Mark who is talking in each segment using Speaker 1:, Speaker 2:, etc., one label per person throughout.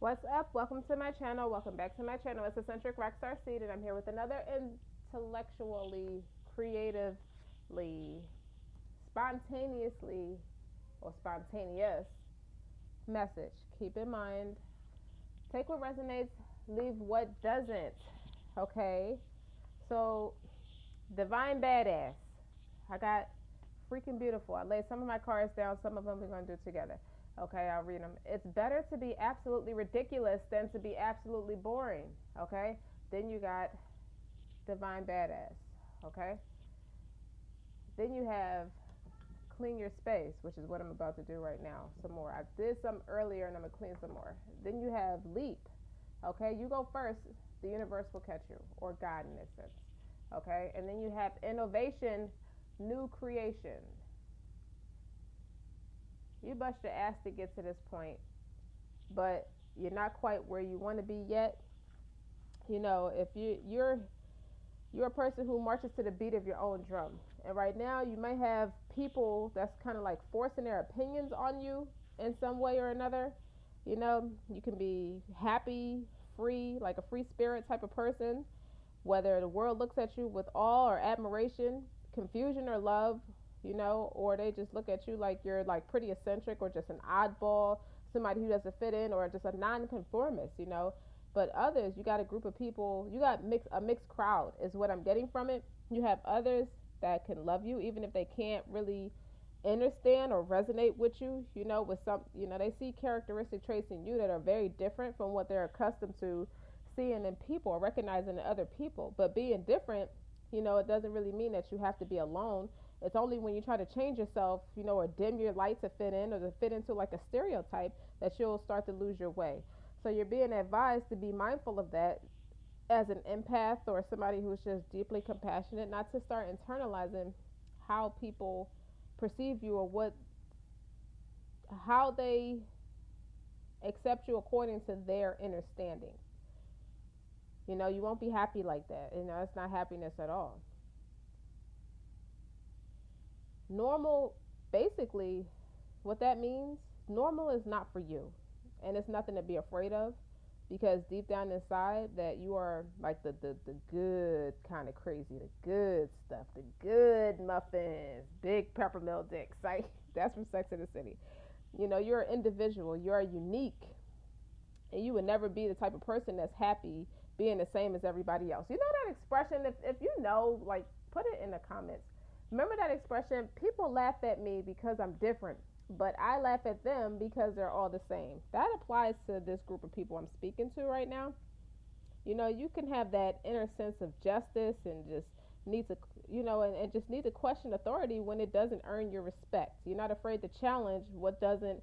Speaker 1: What's up? Welcome to my channel. Welcome back to my channel. It's Eccentric RockStar'Seed, and I'm here with another intellectually, creatively, spontaneously, or spontaneous message. Keep in mind, take what resonates, leave what doesn't. Okay? So, Divine Badass. I got freaking beautiful. I laid some of my cards down, some of them we're going to do together. Okay, I'll read them. It's better to be absolutely ridiculous than to be absolutely boring. Okay, then you got Divine Badass. Okay, then you have Clean Your Space, which is what I'm about to do right now. Some more. I did some earlier and I'm going to clean some more. Then you have Leap. Okay, you go first. The universe will catch you, or God in this sense. Okay, and then you have Innovation, New Creation. You bust your ass to get to this point, but you're not quite where you want to be yet. You know, if you're a person who marches to the beat of your own drum, and right now you may have people that's kind of like forcing their opinions on you in some way or another. You know, you can be happy, free, like a free spirit type of person, whether the world looks at you with awe or admiration, confusion or love, you know, or they just look at you like you're like pretty eccentric or just an oddball, somebody who doesn't fit in, or just a nonconformist, you know. But others, you got a group of people, you got a mixed crowd is what I'm getting from it. You have others that can love you even if they can't really understand or resonate with you, you know, with some, you know, they see characteristic traits in you that are very different from what they're accustomed to seeing in people or recognizing in other people. But being different, you know, it doesn't really mean that you have to be alone. It's only when you try to change yourself, you know, or dim your light to fit in or to fit into like a stereotype that you'll start to lose your way. So you're being advised to be mindful of that as an empath or somebody who's just deeply compassionate, not to start internalizing how people perceive you or how they accept you according to their understanding. You know, you won't be happy like that. You know, it's not happiness at all. Normal, basically, what that means, normal is not for you. And it's nothing to be afraid of, because deep down inside that you are like the good kind of crazy, the good stuff, the good muffins, big peppermill dicks. Like, that's from Sex and the City. You know, you're an individual, you're unique, and you would never be the type of person that's happy being the same as everybody else. You know that expression? If you know, like, put it in the comments. Remember that expression? People laugh at me because I'm different, but I laugh at them because they're all the same. That applies to this group of people I'm speaking to right now. You know, you can have that inner sense of justice and just need to, you know, and just need to question authority when it doesn't earn your respect. You're not afraid to challenge what doesn't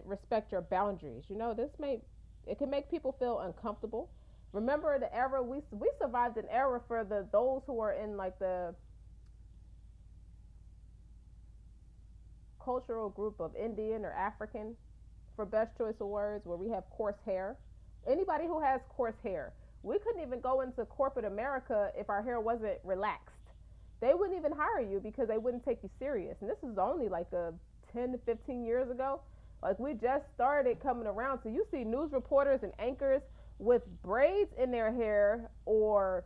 Speaker 1: respect your boundaries. You know, it can make people feel uncomfortable. Remember the era we survived an era for those who are in like the cultural group of Indian or African, for best choice of words, where we have coarse hair. Anybody who has coarse hair, we couldn't even go into corporate America if our hair wasn't relaxed. They wouldn't even hire you because they wouldn't take you serious. And this is only like a 10 to 15 years ago. Like, we just started coming around. So you see news reporters and anchors with braids in their hair, or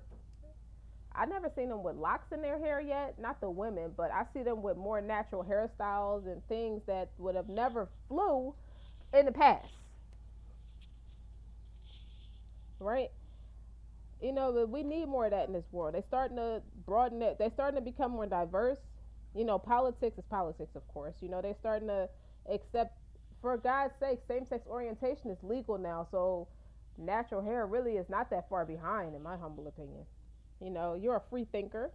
Speaker 1: I never seen them with locks in their hair yet. Not the women, but I see them with more natural hairstyles and things that would have never flew in the past, right? You know, but we need more of that in this world. They're starting to broaden it. They're starting to become more diverse. You know, politics is politics, of course. You know, they're starting to accept, for God's sake, same-sex orientation is legal now. So natural hair really is not that far behind, in my humble opinion. You know, you're a free thinker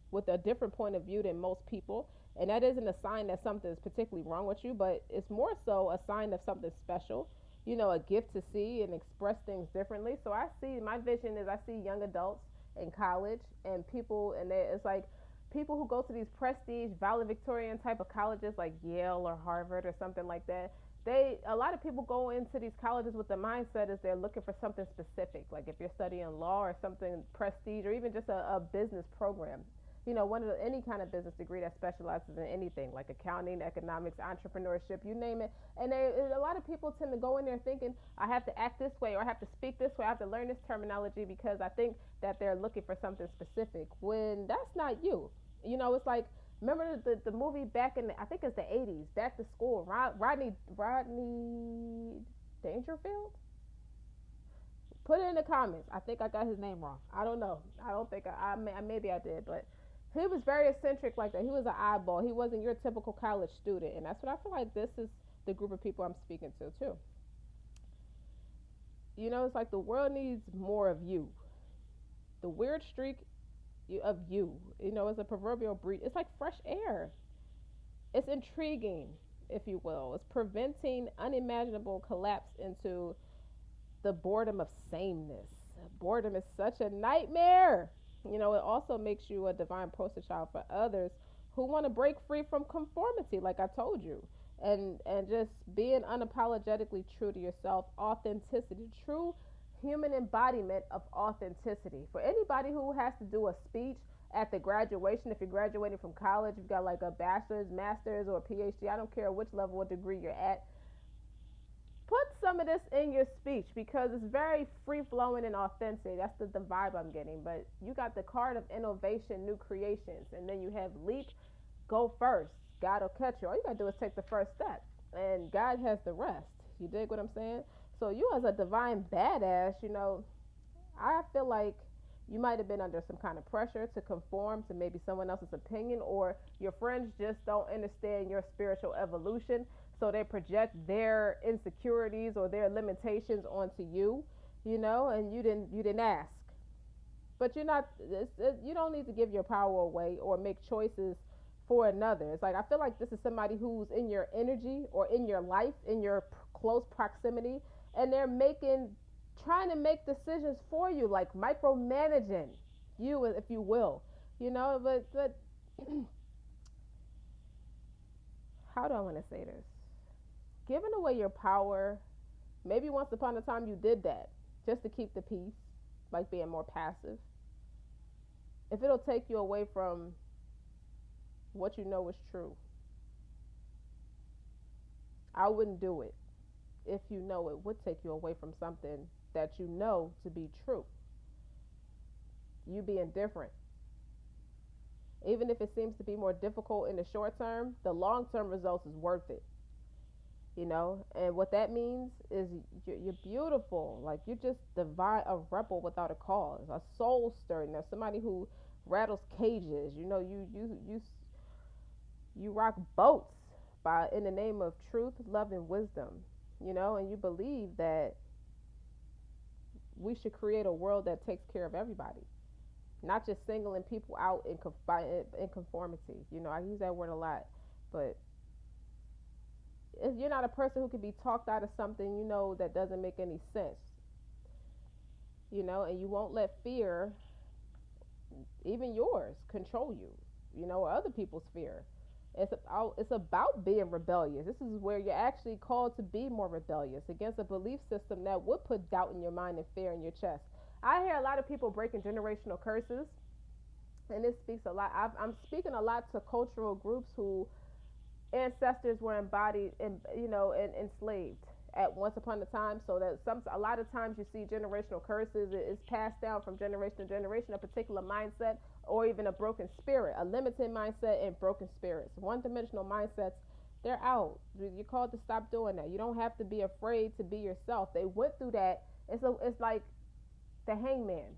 Speaker 1: with a different point of view than most people. And that isn't a sign that something is particularly wrong with you, but it's more so a sign of something special. You know, a gift to see and express things differently. So I see, my vision is I see young adults in college and people, and it's like people who go to these prestige valedictorian type of colleges like Yale or Harvard or something like that. A lot of people go into these colleges with the mindset is they're looking for something specific, like if you're studying law or something prestige, or even just a business program. one of any kind of business degree that specializes in anything like accounting, economics, entrepreneurship, you name it. And a lot of people tend to go in there thinking, I have to act this way, or I have to speak this way, I have to learn this terminology, because I think that they're looking for something specific, when that's not you. It's like, remember the movie back in I think it's the 80s, Back to School, Rodney Dangerfield. Put it in the comments. I think I got his name wrong. I don't know. I don't think maybe I did, but he was very eccentric like that. He was an eyeball. He wasn't your typical college student, and that's what I feel like this is the group of people I'm speaking to too. It's like the world needs more of you. The weird streak of you. It's a proverbial breed. It's like fresh air. It's intriguing, if you will. It's preventing unimaginable collapse into the boredom of sameness. Boredom is such a nightmare. It also makes you a divine poster child for others who want to break free from conformity, like I told you, and just being unapologetically true to yourself. Authenticity, true human embodiment of authenticity. For anybody who has to do a speech at the graduation, if you're graduating from college, you've got like a bachelor's, master's, or a PhD, I don't care which level or degree you're at, put some of this in your speech, because it's very free flowing and authentic. That's the vibe I'm getting. But you got the card of innovation, new creations, and then you have leap, go first. God will catch you. All you gotta do is take the first step, and God has the rest. You dig what I'm saying? So you, as a divine badass, I feel like you might have been under some kind of pressure to conform to maybe someone else's opinion, or your friends just don't understand your spiritual evolution, so they project their insecurities or their limitations onto you, and you didn't ask. But you don't need to give your power away or make choices for another. It's like, I feel like this is somebody who's in your energy or in your life, in your close proximity, and they're trying to make decisions for you, like micromanaging you, if you will, but how do I want to say this? Giving away your power, maybe once upon a time you did that just to keep the peace, like being more passive. If it'll take you away from what you know is true, I wouldn't do it. If you know it would take you away from something that you know to be true, you being different. Even if it seems to be more difficult in the short term, the long term results is worth it. And what that means is you're beautiful. Like, you're just divine, a rebel without a cause, a soul stirring. There's somebody who rattles cages. You rock boats in the name of truth, love, and wisdom. And you believe that we should create a world that takes care of everybody, not just singling people out in conformity. I use that word a lot, but if you're not a person who can be talked out of something, that doesn't make any sense, and you won't let fear, even yours, control you, or other people's fear. It's about being rebellious. This is where you're actually called to be more rebellious against a belief system that would put doubt in your mind and fear in your chest. I hear a lot of people breaking generational curses, and this speaks a lot. I'm speaking a lot to cultural groups who ancestors were embodied and enslaved at once upon a time, so that a lot of times you see generational curses. It's passed down from generation to generation, a particular mindset, or even a broken spirit, a limited mindset, and broken spirits. One-dimensional mindsets, they're out. You're called to stop doing that. You don't have to be afraid to be yourself. They went through that. It's like the hangman,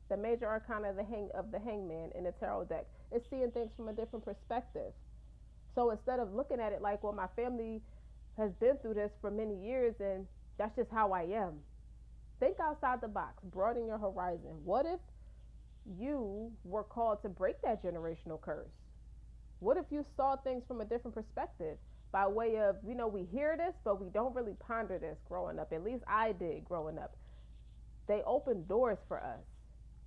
Speaker 1: the major arcana of the hangman in the tarot deck. It's seeing things from a different perspective. So instead of looking at it like, well, my family has been through this for many years and that's just how I am, think outside the box, broaden your horizon. What if you were called to break that generational curse? What if you saw things from a different perspective, by way of, we hear this, but we don't really ponder this growing up. At least I did growing up. They opened doors for us,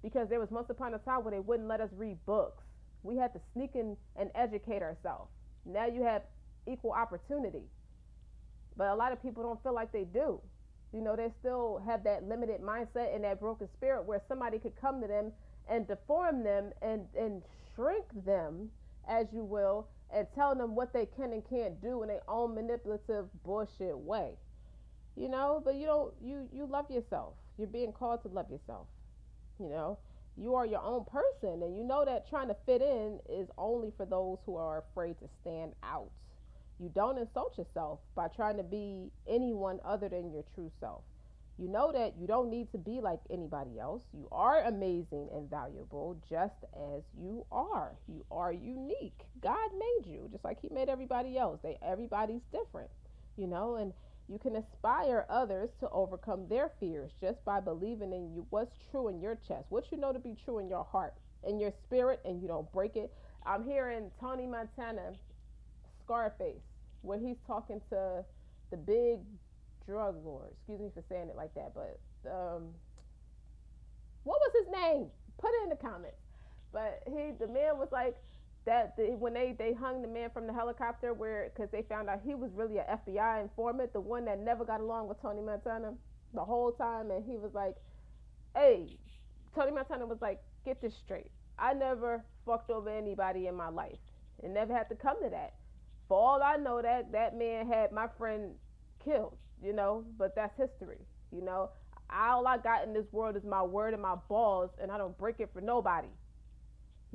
Speaker 1: because there was once upon a time where they wouldn't let us read books. We had to sneak in and educate ourselves. Now you have equal opportunity. But a lot of people don't feel like they do. They still have that limited mindset and that broken spirit where somebody could come to them and deform them and shrink them, as you will, and tell them what they can and can't do in their own manipulative bullshit way. But you don't you love yourself. You're being called to love yourself. You know, you are your own person, and you know that trying to fit in is only for those who are afraid to stand out. You don't insult yourself by trying to be anyone other than your true self. You know that you don't need to be like anybody else. You are amazing and valuable just as you are. You are unique. God made you just like he made everybody else. Everybody's different, and you can inspire others to overcome their fears just by believing in you what's true in your chest, what you know to be true in your heart, in your spirit, and you don't break it. I'm hearing Tony Montana, Scarface, when he's talking to the big drug lord. Excuse me for saying it like that, but what was his name? Put it in the comments. But the man was like that when they hung the man from the helicopter, where because they found out he was really an FBI informant, the one that never got along with Tony Montana the whole time, and he was like, "Hey," Tony Montana was like, "Get this straight. I never fucked over anybody in my life. It never had to come to that. For all I know, that man had my friend killed, but that's history, you know. All I got in this world is my word and my balls, and I don't break it for nobody.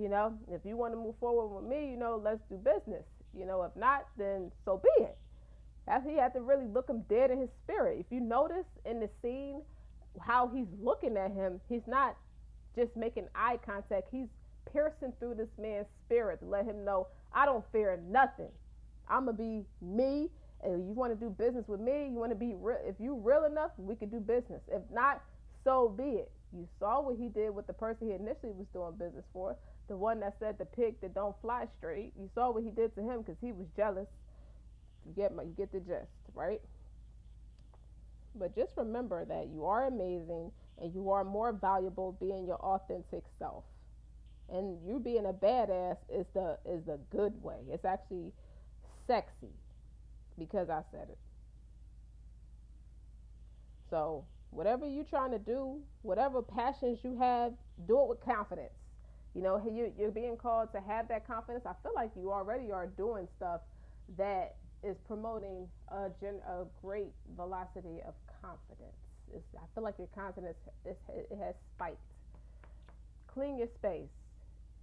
Speaker 1: If you want to move forward with me, let's do business. If not, then so be it." He had to really look him dead in his spirit. If you notice in the scene how he's looking at him, he's not just making eye contact. He's piercing through this man's spirit to let him know, I don't fear nothing. I'm going to be me. And you want to do business with me, you want to be real. If you real enough, we could do business. If not, so be it. You saw what he did with the person he initially was doing business for, the one that said the pig that don't fly straight. You saw what he did to him because he was jealous. You get the gist, right? But just remember that you are amazing and you are more valuable being your authentic self. And you being a badass is the good way. It's actually sexy because I said it. So whatever you're trying to do, whatever passions you have, do it with confidence. You're being called to have that confidence. I feel like you already are doing stuff that is promoting a great velocity of confidence. I feel like your confidence it has spiked. Clean your space.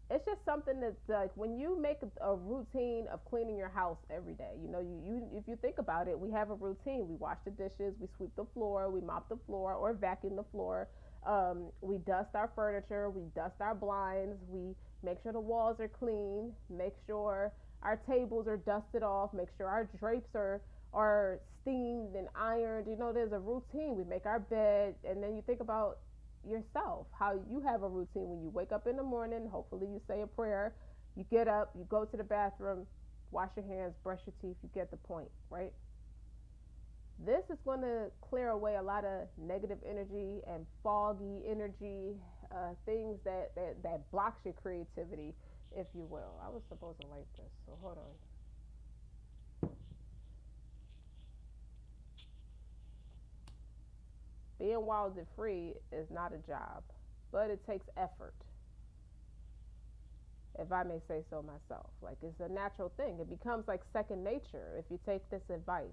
Speaker 1: It's just something that's like when you make a routine of cleaning your house every day. You if you think about it, we have a routine. We wash the dishes, we sweep the floor, we mop the floor or vacuum the floor. We dust our furniture, we dust our blinds, we make sure the walls are clean, make sure our tables are dusted off, make sure our drapes are steamed and ironed. There's a routine. We make our bed, and then you think about yourself, how you have a routine. When you wake up in the morning, hopefully you say a prayer, you get up, you go to the bathroom, wash your hands, brush your teeth. You get the point, right? This is going to clear away a lot of negative energy and foggy energy, things that blocks your creativity, if you will. I was supposed to light this, so hold on. Being wild and free is not a job, but it takes effort, if I may say so myself. Like, it's a natural thing. It becomes like second nature if you take this advice.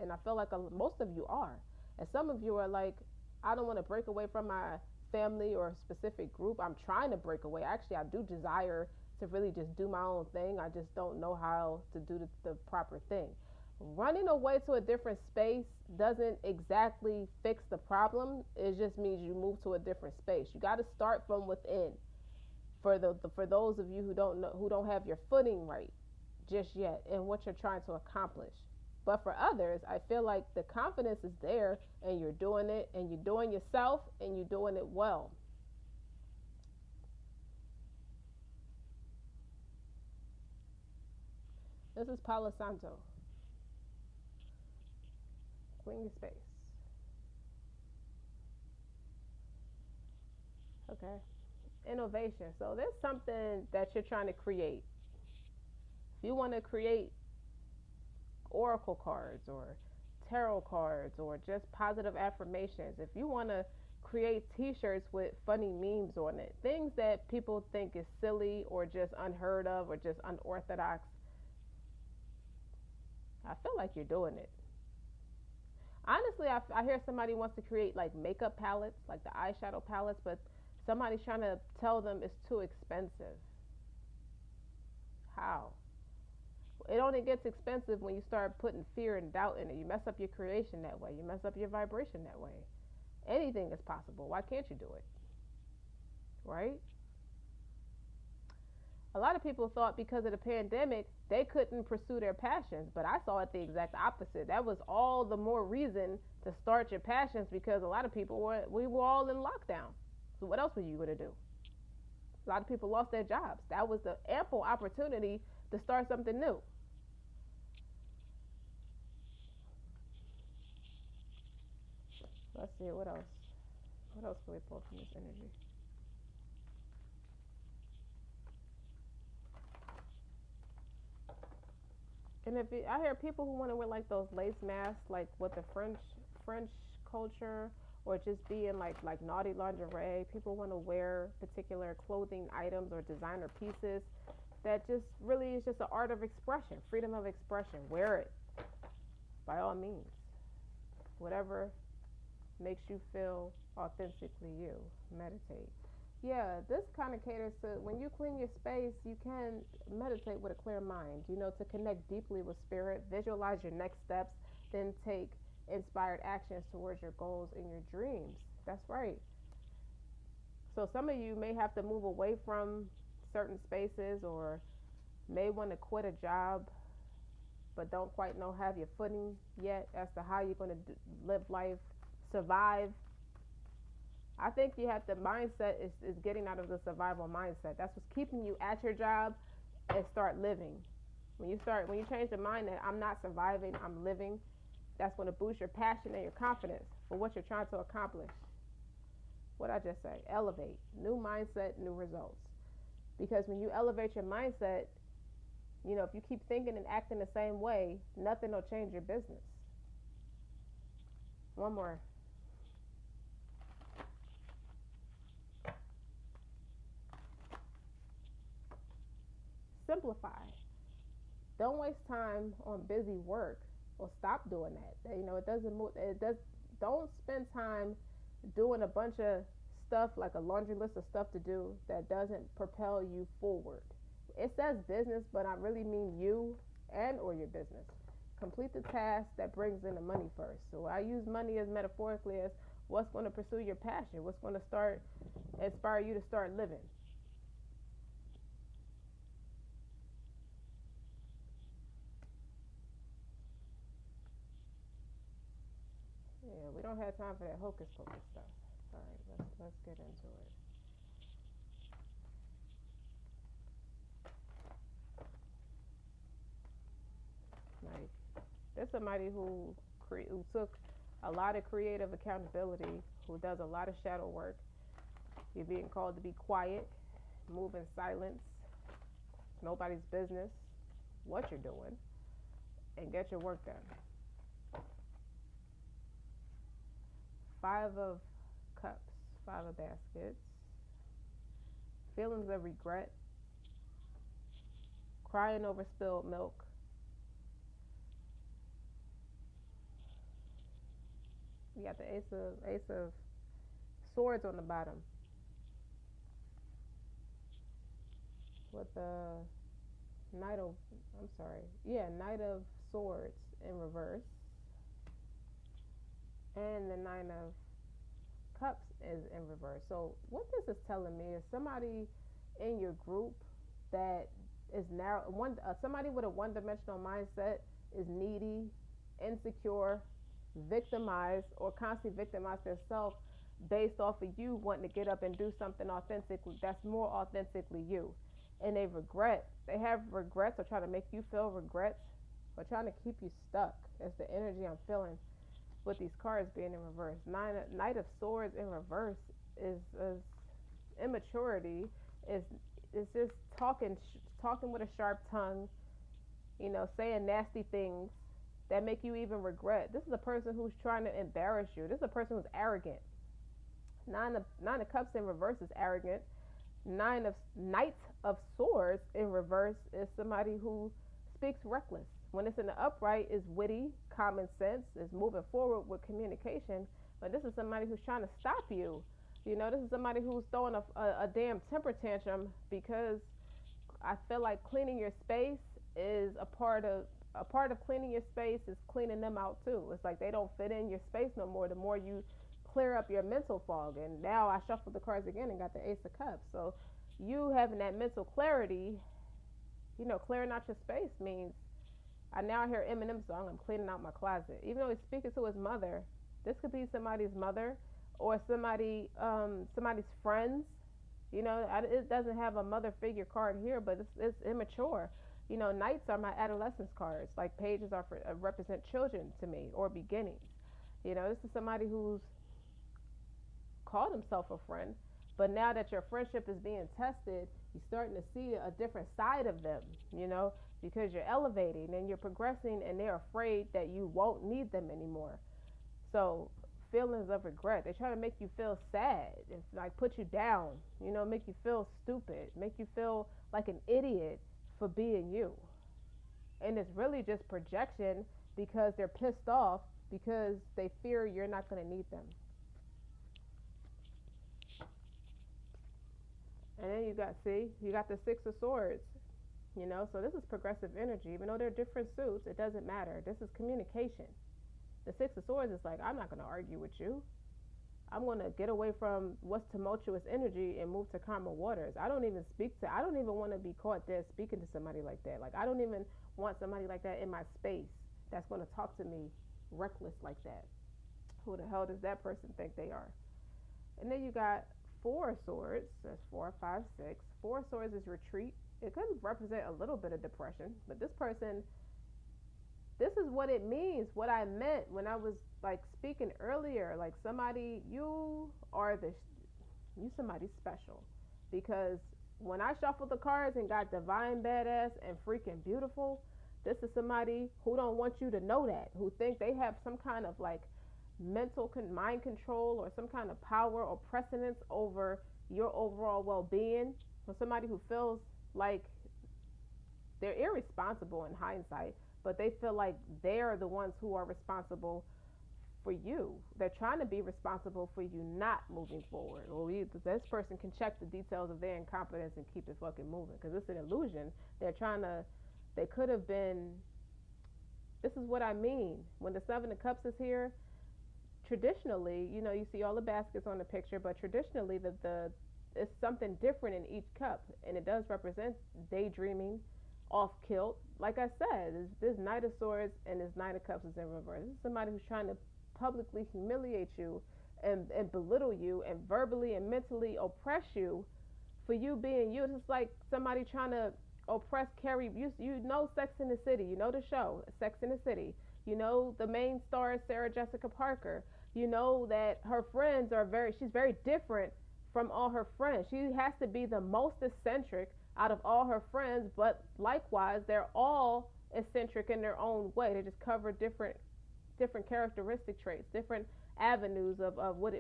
Speaker 1: And I feel like most of you are. And some of you are like, I don't want to break away from my family or a specific group. I'm trying to break away. Actually, I do desire to really just do my own thing. I just don't know how to do the proper thing. Running away to a different space doesn't exactly fix the problem. It just means you move to a different space. You got to start from within. For those of you who don't have your footing right just yet in what you're trying to accomplish. But for others, I feel like the confidence is there, and you're doing it, and you're doing yourself, and you're doing it well. This is Palo Santo. Clean your space. Okay. Innovation. So there's something that you're trying to create. If you want to create oracle cards or tarot cards or just positive affirmations, if you want to create t-shirts with funny memes on it. Things that people think is silly or just unheard of or just unorthodox. I feel like you're doing it. Honestly, I hear somebody wants to create like makeup palettes, like the eyeshadow palettes, but somebody's trying to tell them it's too expensive. How? It only gets expensive when you start putting fear and doubt in it. You mess up your creation that way. You mess up your vibration that way. Anything is possible. Why can't you do it? Right? A lot of people thought because of the pandemic they couldn't pursue their passions, but I saw it the exact opposite. That was all the more reason to start your passions because a lot of people we were all in lockdown. So what else were you going to do? A lot of people lost their jobs. That was the ample opportunity to start something new. Let's see what else. What else can we pull from this energy? And I hear people who want to wear like those lace masks, like with the French culture, or just be in like naughty lingerie. People want to wear particular clothing items or designer pieces. That just really is just an art of expression, freedom of expression. Wear it by all means, whatever makes you feel authentically you. Meditate. Yeah, this kind of caters to when you clean your space, you can meditate with a clear mind, to connect deeply with spirit, visualize your next steps, then take inspired actions towards your goals and your dreams. That's right. So some of you may have to move away from certain spaces or may want to quit a job but don't quite know have your footing yet as to how you're going to live life, survive. I think you have the mindset is getting out of the survival mindset. That's what's keeping you at your job and start living. When you change the mind that I'm not surviving, I'm living, that's going to boost your passion and your confidence for what you're trying to accomplish. What I just say, elevate, new mindset, new results. Because when you elevate your mindset, if you keep thinking and acting the same way, nothing will change your business. One more. Simplify. Don't waste time on busy work or stop doing that. It doesn't move. It does. Don't spend time doing a bunch of stuff like a laundry list of stuff to do that doesn't propel you forward. It says business, but I really mean you and or your business. Complete the task that brings in the money first. So I use money as metaphorically as what's going to pursue your passion, what's going to inspire you to start living. Yeah, we don't have time for that hocus pocus stuff. All right, let's get into it. Like, there's somebody who took a lot of creative accountability, who does a lot of shadow work. You're being called to be quiet, move in silence, nobody's business what you're doing, and get your work done. Five of Cups, Five of Baskets, feelings of regret, crying over spilled milk, you got the Ace of Swords on the bottom with the Knight of I'm sorry, yeah, Knight of Swords in reverse, and the Nine of Cups is in reverse. So what this is telling me is somebody in your group that is narrow. Somebody with a one-dimensional mindset is needy, insecure, victimized, or constantly victimize themselves based off of you wanting to get up and do something authentically that's more authentically you. And they have regrets or trying to make you feel regrets or trying to keep you stuck. That's the energy I'm feeling with these cards being in reverse. Knight of Swords in reverse is immaturity. Is just talking with a sharp tongue. Saying nasty things that make you even regret. This is a person who's trying to embarrass you. This is a person who's arrogant. Nine of Cups in reverse is arrogant. Knight of Swords in reverse is somebody who speaks reckless. When it's in the upright, is witty, common sense, is moving forward with communication. But this is somebody who's trying to stop you. This is somebody who's throwing a damn temper tantrum because I feel like cleaning your space is a part of cleaning your space is cleaning them out too. It's like they don't fit in your space no more. The more you clear up your mental fog, and now I shuffled the cards again and got the Ace of Cups. So you having that mental clarity, clearing out your space means I now hear Eminem song. I'm cleaning out my closet. Even though he's speaking to his mother, this could be somebody's mother or somebody's friends. It doesn't have a mother figure card here, but it's immature. Knights are my adolescence cards. Like pages are represent children to me or beginnings. This is somebody who's called himself a friend, but now that your friendship is being tested, you're starting to see a different side of them. Because you're elevating and you're progressing, and they're afraid that you won't need them anymore. So feelings of regret, they try to make you feel sad and like put you down, make you feel stupid, make you feel like an idiot for being you. And it's really just projection because they're pissed off because they fear you're not going to need them. And then you got the Six of Swords. So this is progressive energy. Even though they're different suits, it doesn't matter. This is communication. The Six of Swords is like, I'm not going to argue with you. I'm going to get away from what's tumultuous energy and move to calmer waters. I don't even want to be caught dead speaking to somebody like that. Like, I don't even want somebody like that in my space that's going to talk to me reckless like that. Who the hell does that person think they are? And then you got Four of Swords. That's 4, 5, 6. Four of Swords is retreat. It could represent a little bit of depression, but this is what it means, what I meant when I was like speaking earlier. Like you somebody special, because when I shuffled the cards and got divine, badass, and freaking beautiful, this is somebody who don't want you to know that, who think they have some kind of like mind control or some kind of power or precedence over your overall well-being. For somebody who feels like they're irresponsible in hindsight, but they feel like they're the ones who are responsible for you. They're trying to be responsible for you not moving forward. Or this person can check the details of their incompetence and keep it fucking moving, because it's an illusion. They could have been, this is what I mean. When the Seven of Cups is here, traditionally, you see all the baskets on the picture, but traditionally it's something different in each cup, and it does represent daydreaming, off kilt. Like I said, this Knight of Swords and this Knight of Cups is in reverse. This is somebody who's trying to publicly humiliate you and belittle you and verbally and mentally oppress you for you being you. It's like somebody trying to oppress Carrie. You know Sex in the City. You know the show Sex in the City. You know the main star is Sarah Jessica Parker. You know that her friends she's very different from all her friends. She has to be the most eccentric out of all her friends, but likewise, they're all eccentric in their own way. They just cover different characteristic traits, different avenues of what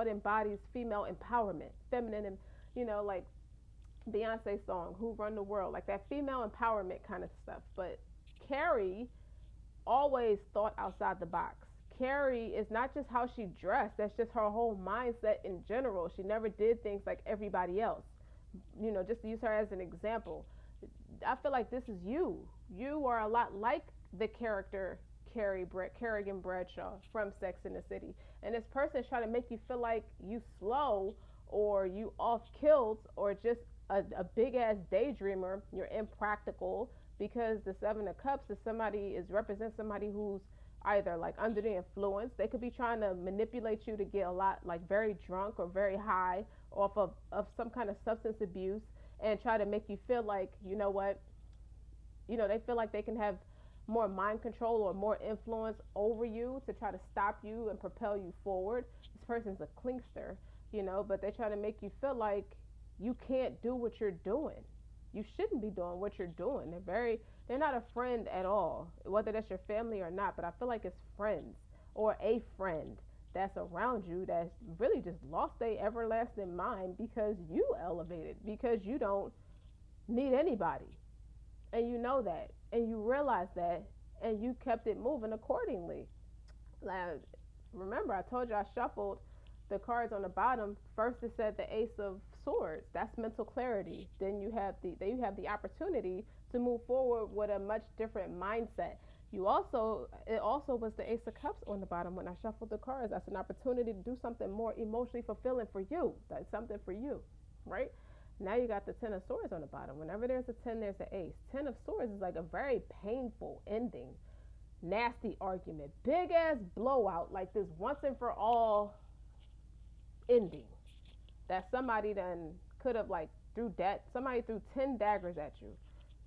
Speaker 1: embodies female empowerment, feminine, and like Beyonce's song, "Who Run the World," like that female empowerment kind of stuff. But Carrie always thought outside the box. Carrie is not just how she dressed, that's just her whole mindset in general. She never did things like everybody else. Just to use her as an example, I feel like this is you. You are a lot like the character Kerrigan Bradshaw from Sex in the City. And this person is trying to make you feel like you slow or you off kilt or just a big ass daydreamer. You're impractical, because the Seven of Cups represents somebody who's either like under the influence. They could be trying to manipulate you to get a lot, like very drunk or very high off of some kind of substance abuse, and try to make you feel like, they feel like they can have more mind control or more influence over you to try to stop you and propel you forward. This person's a clinkster, but they try to make you feel like you can't do what you're doing. You shouldn't be doing what you're doing. They're not a friend at all, whether that's your family or not, but I feel like it's friends or a friend. that's around you that's really just lost their everlasting mind because you elevated, because you don't need anybody. And you know that. And you realize that. And you kept it moving accordingly. Like, remember, I told you I shuffled the cards on the bottom. First, it said the Ace of Swords. That's mental clarity. Then you have the opportunity to move forward with a much different mindset. It also was the Ace of Cups on the bottom when I shuffled the cards. That's an opportunity to do something more emotionally fulfilling for you. That's something for you, right? Now you got the Ten of Swords on the bottom. Whenever there's a 10, there's an ace. Ten of Swords is like a very painful ending, nasty argument, big ass blowout, like this once and for all ending that somebody then could have like somebody threw 10 daggers at you.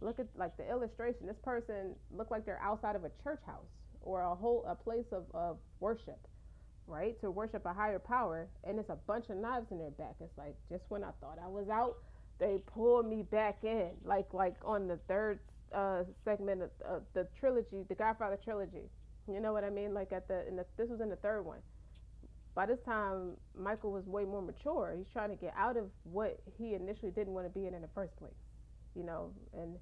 Speaker 1: Look at like the illustration. This person looked like they're outside of a church house or a place of worship, right? To worship a higher power, and it's a bunch of knives in their back. It's like just when I thought I was out, they pulled me back in. Like on the third segment of the trilogy, the Godfather trilogy. You know what I mean? Like this was in the third one. By this time, Michael was way more mature. He's trying to get out of what he initially didn't want to be in the first place. You know, and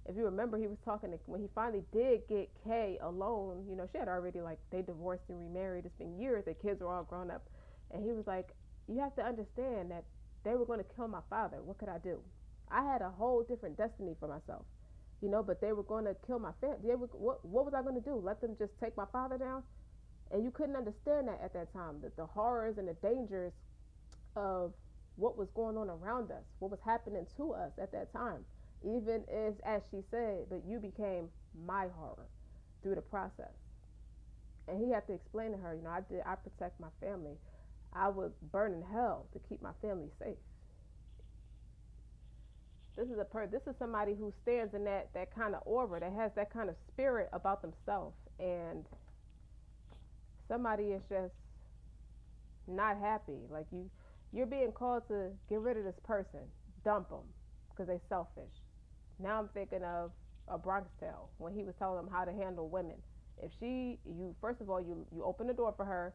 Speaker 1: if you remember, he was talking to, when he finally did get Kay alone. You know, she had already like they divorced and remarried. It's been years. Their kids were all grown up, and he was like, "You have to understand that they were going to kill my father. What could I do? I had a whole different destiny for myself, you know. But they were going to kill my family. What was I going to do? Let them just take my father down?" And you couldn't understand that at that time. That the horrors and the dangers of what was going on around us, what was happening to us at that time. Even as she said, but you became my horror through the process. And he had to explain to her, you know, I protect my family. I would burn in hell to keep my family safe. This is somebody who stands in that kind of aura, that has that kind of spirit about themselves, and somebody is just not happy. Like you're being called to get rid of this person, dump them because they selfish. Now I'm thinking of a Bronx Tale when he was telling them how to handle women. If you first of all, you open the door for her,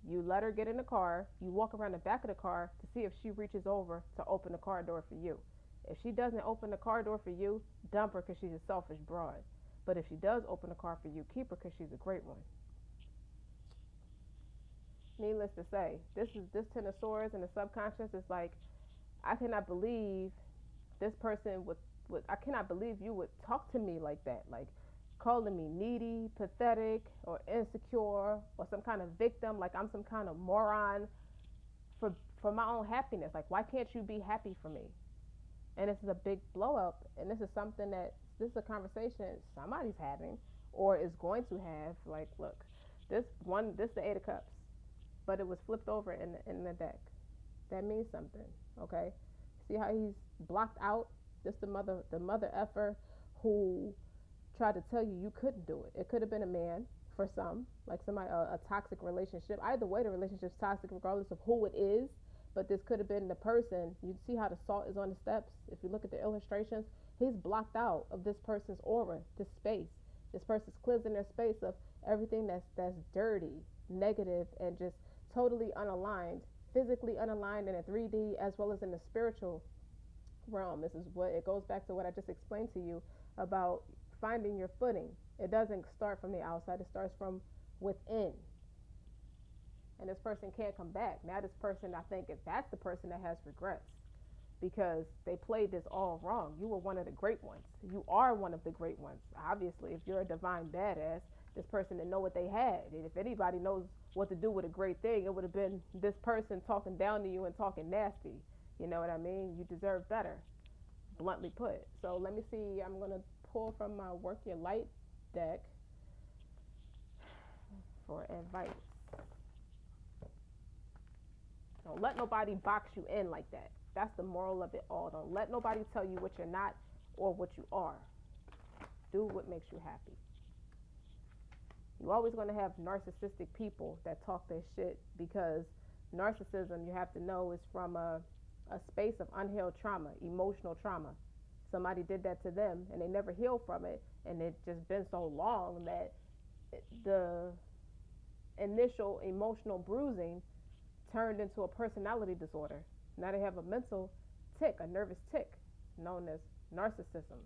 Speaker 1: you let her get in the car, you walk around the back of the car to see if she reaches over to open the car door for you. If she doesn't open the car door for you, dump her because she's a selfish broad. But if she does open the car for you, keep her because she's a great one. Needless to say, this Ten of Swords in the subconscious is like, I cannot believe this person would I cannot believe you would talk to me like that, like calling me needy, pathetic, or insecure, or some kind of victim, like I'm some kind of moron for my own happiness. Like, why can't you be happy for me? And this is a big blow up, and this is something this is a conversation somebody's having or is going to have. Like, look, this is the Eight of Cups, but it was flipped over in the deck. That means something, okay? See how he's blocked out? Just the mother effer who tried to tell you couldn't do it. It could have been a man for some, like somebody a toxic relationship. Either way, the relationship's toxic regardless of who it is. But this could have been the person. You see how the salt is on the steps. If you look at the illustrations, he's blocked out of this person's aura, this space. This person's cleansing their space of everything that's dirty, negative, and just totally unaligned, physically unaligned in a 3D as well as in the spiritual realm. This is what it goes back to what I just explained to you about finding your footing. It doesn't start from the outside, it starts from within. And this person can't come back. Now this person, I think that's the person that has regrets because they played this all wrong. You were one of the great ones. You are one of the great ones. Obviously, if you're a divine badass, this person didn't know what they had. And if anybody knows what to do with a great thing, it would have been this person talking down to you and talking nasty. You know what I mean? You deserve better, bluntly put. So let me see. I'm going to pull from my Work Your Light deck for advice. Don't let nobody box you in like that. That's the moral of it all. Don't let nobody tell you what you're not or what you are. Do what makes you happy. You're always going to have narcissistic people that talk their shit because narcissism, you have to know, is from a space of unhealed trauma, emotional trauma. Somebody did that to them and they never healed from it, and it's just been so long that the initial emotional bruising turned into a personality disorder. Now they have a mental tick, a nervous tick, known as narcissism.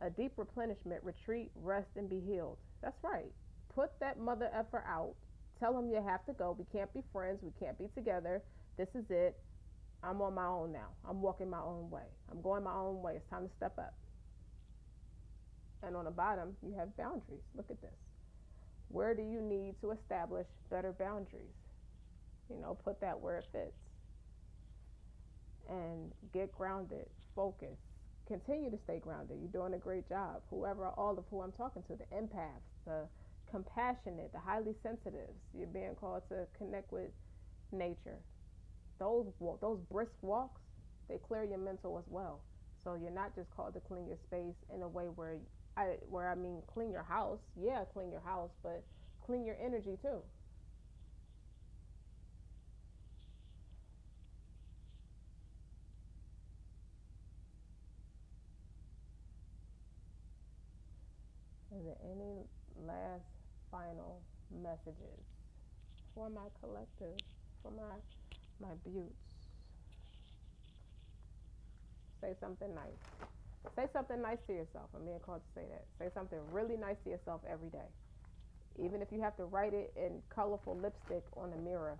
Speaker 1: A deep replenishment, retreat, rest, and be healed. That's right. Put that mother effer out. Tell them you have to go. We can't be friends. We can't be together. This is it. I'm on my own now. I'm walking my own way. I'm going my own way. It's time to step up. And on the bottom, you have boundaries. Look at this. Where do you need to establish better boundaries? Put that where it fits. And get grounded. Focus. Continue to stay grounded. You're doing a great job. All of who I'm talking to, the empaths, the compassionate, the highly sensitives, you're being called to connect with nature. Those brisk walks, they clear your mental as well. So you're not just called to clean your space in a way where I mean clean your house. Yeah, clean your house, but clean your energy too. Is there any last final messages for my collective, for my buttes? Say something nice. Say something nice to yourself. I'm being called to say that. Say something really nice to yourself every day. Even if you have to write it in colorful lipstick on the mirror,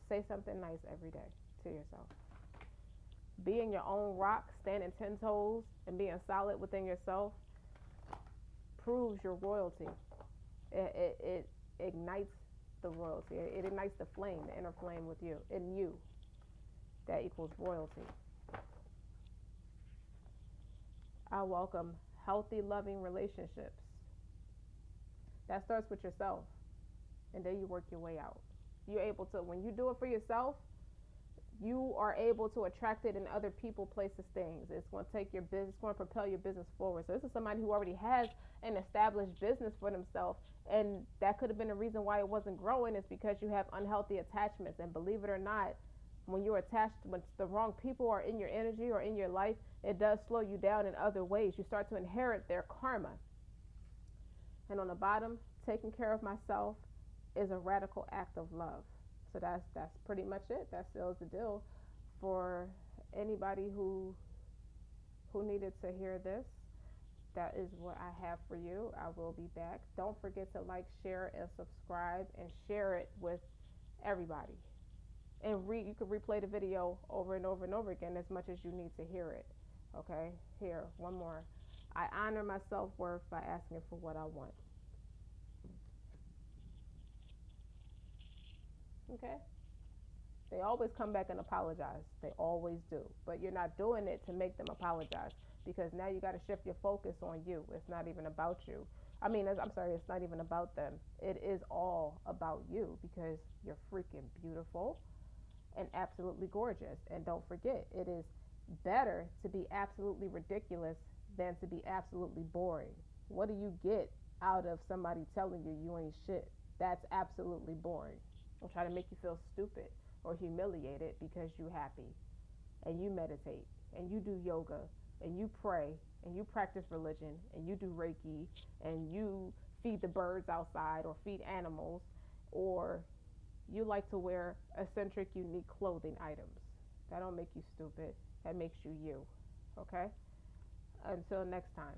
Speaker 1: say something nice every day to yourself. Being your own rock, standing 10 toes, and being solid within yourself proves your royalty. It ignites the royalty. It ignites the flame, the inner flame with you, in you. That equals royalty. I welcome healthy, loving relationships. That starts with yourself, and then you work your way out. You're able to, when you do it for yourself, you are able to attract it in other people, places, things. It's going to take your business, it's going to propel your business forward. So this is somebody who already has an established business for themselves, and that could have been the reason why it wasn't growing. Is because you have unhealthy attachments. And believe it or not, when you're attached, when the wrong people are in your energy or in your life, it does slow you down in other ways. You start to inherit their karma. And on the bottom, taking care of myself is a radical act of love. So that's pretty much it. That seals the deal for anybody who needed to hear this. That is what I have for you. I will be back. Don't forget to like, share, and subscribe, and share it with everybody. And you can replay the video over and over and over again as much as you need to hear it. Okay? Here, one more. I honor my self-worth by asking for what I want. Okay? They always come back and apologize. They always do. But you're not doing it to make them apologize, because now you got to shift your focus on you. It's not even about you. I'm sorry, it's not even about them. It is all about you, because you're freaking beautiful and absolutely gorgeous. And don't forget, it is better to be absolutely ridiculous than to be absolutely boring. What do you get out of somebody telling you you ain't shit? That's absolutely boring. They'll try to make you feel stupid or humiliated because you're happy and you meditate and you do yoga and you pray and you practice religion and you do Reiki and you feed the birds outside or feed animals, or you like to wear eccentric, unique clothing items. That don't make you stupid. That makes you you. Okay? Until next time.